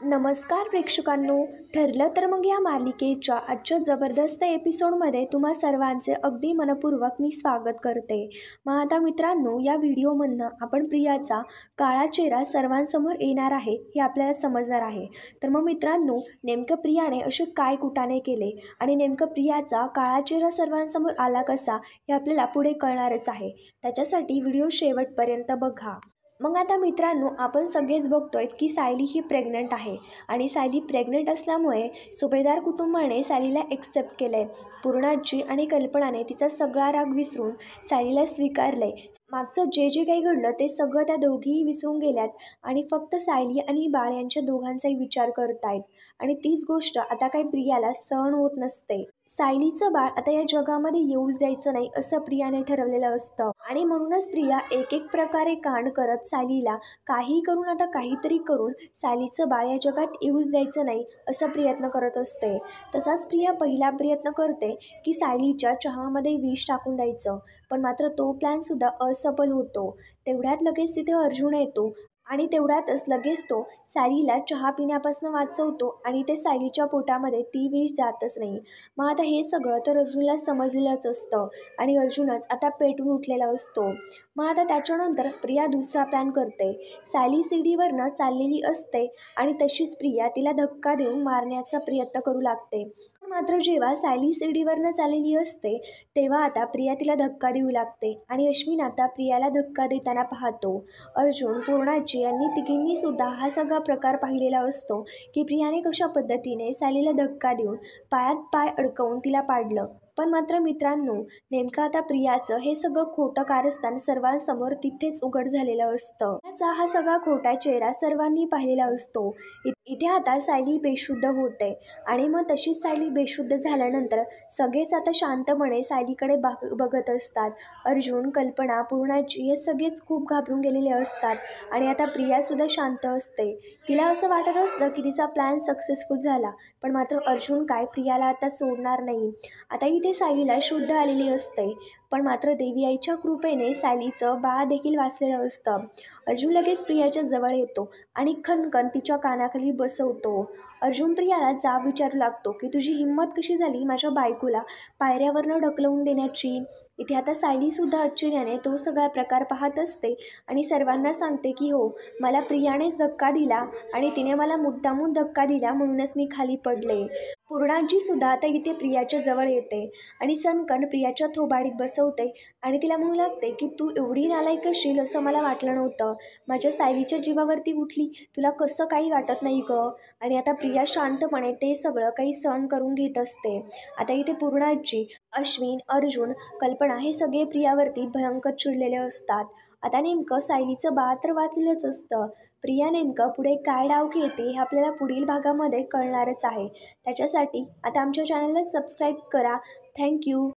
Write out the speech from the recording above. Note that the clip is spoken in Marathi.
नमस्कार प्रेक्षकांनो. ठरलं तर मग या मालिकेच्या आजच्या जबरदस्त एपिसोडमध्ये तुम्हा सर्वांचे अगदी मनपूर्वक मी स्वागत करते. मग आता मित्रांनो, या व्हिडिओमधनं आपण प्रियाचा काळा चेहरा सर्वांसमोर येणार आहे हे आपल्याला समजणार आहे. तर मग मित्रांनो, नेमकं प्रियाने असे काय कुटाणे केले आणि नेमकं प्रियाचा काळा चेहरा सर्वांसमोर आला कसा हे आपल्याला पुढे कळणारच आहे. त्याच्यासाठी व्हिडिओ शेवटपर्यंत बघा. मग आता मित्रांनो, आपण सगळेच बघतोय की सायली ही प्रेग्नंट आहे आणि सायली प्रेग्नंट असल्यामुळे सुभेदार कुटुंबाने सायलीला एक्सेप्ट केलं आहे. पूर्णाची आणि कल्पनाने तिचा सगळा राग विसरून सायलीला स्वीकारलं आहे. मागचं जे जे काही घडलं ते सगळं त्या दोघीही विसरून गेल्यात आणि फक्त सायली आणि बाळ यांच्या दोघांचाही विचार करतायत. आणि तीच गोष्ट आता काही प्रियाला सहन होत नसते. सायलीचं बाळ आता या जगामध्ये येऊच द्यायचं नाही असं प्रियाने ठरवलेलं असतं आणि म्हणूनच प्रिया एक एक प्रकारे कांड करत सायलीला काही करून आता काहीतरी करून सायलीचं बाळ या जगात येऊच द्यायचं नाही असं प्रयत्न करत असते. तसाच प्रिया पहिला प्रयत्न करते की सायलीच्या चहामध्ये विष टाकून द्यायचं, पण मात्र तो प्लॅनसुद्धा असफल होतो. तेवढ्यात लगेच तिथे अर्जुन येतो आणि तेवढ्यातच लगेच तो सायलीला चहा पिण्यापासून वाचवतो आणि ते सायलीच्या पोटामध्ये ती विष जातच नाही. मग आता हे सगळं तर अर्जुनला समजलेलंच असतं आणि अर्जुनच आता पेटून उठलेला असतो. मग आता त्याच्यानंतर प्रिया दुसरा प्लॅन करते. सायली सीडीवरनं चाललेली असते आणि तशीच प्रिया तिला धक्का देऊन मारण्याचा प्रयत्न करू लागते. मात्र जेव्हा सायली सीडीवरनं चाललेली असते तेव्हा आता प्रिया तिला धक्का देऊ लागते आणि अश्विन आता प्रियाला धक्का देताना पाहतो. अर्जुन, पूर्णाजी यांनी तिघींनी सुद्धा हा सगळा प्रकार पाहिलेला असतो की प्रियाने कशा पद्धतीने सायलीला धक्का देऊन पायात पाय अडकवून तिला पाडलं. पण मात्र मित्रांनो, नेमकं आता प्रियाचं हे सगळं खोटं कारस्थान सर्वांसमोर तिथेच उघड झालेलं असतं. त्याचा हा सगळा खोटा चेहरा सर्वांनी पाहिलेला असतो. इथे आता सायली बेशुद्ध होते आणि मग तशीच सायली बेशुद्ध झाल्यानंतर सगळेच आता शांतपणे सायलीकडे बघत असतात. अर्जुन, कल्पना, पूर्णाजी हे सगळेच खूप घाबरून गेलेले असतात आणि आता प्रियासुद्धा शांत असते. तिला असं वाटत असतं की तिचा प्लॅन सक्सेसफुल झाला, पण मात्र अर्जुन काय प्रियाला आता सोडणार नाही. आता इथे सायलीला शुद्ध आलेली असते, पण मात्र देवी आईच्या कृपेने सायलीचं बाळ देखील वाचलेलं असतं. अर्जुन लगेच प्रियाच्या जवळ येतो आणि खणखण तिच्या कानाखाली बसवतो. अर्जुन प्रियाला जाब विचारू लागतो की तुझी हिंमत कशी झाली माझ्या बायकोला पायऱ्यावरनं ढकलवून देण्याची. इथे आता सायलीसुद्धा आश्चर्याने तो सगळा प्रकार पाहत असते आणि सर्वांना सांगते की हो, मला प्रियानेच धक्का दिला आणि तिने मला मुद्दामून धक्का दिला म्हणूनच मी खाली पडले. पूर्णाजी सुद्धा आता इथे प्रियाच्या जवळ येते आणि सनकन प्रियाच्या थोबाडीत बसवते आणि तिला म्हणू लागते की तू एवढी नालायक असशील असं मला वाटलं नव्हतं. माझ्या सायलीच्या जीवावरती उठली, तुला कसं काही वाटत नाही गं. आणि आता प्रिया शांतपणे ते सगळं काही सहन करून घेत असते. आता इथे पूर्णाजी, अश्विन, अर्जुन, कल्पना हे सगळे प्रियावरती भयंकर चिडलेले असतात. आता नेमकं सायलीचं बाळ तर वाचलेलंच असतं. प्रिया नेमकं पुढे काय डाव खेळते हे आपल्याला पुढील भागामध्ये कळणारच आहे. त्याच्यासाठी आता आमच्या चॅनलला सबस्क्राईब करा. थँक्यू.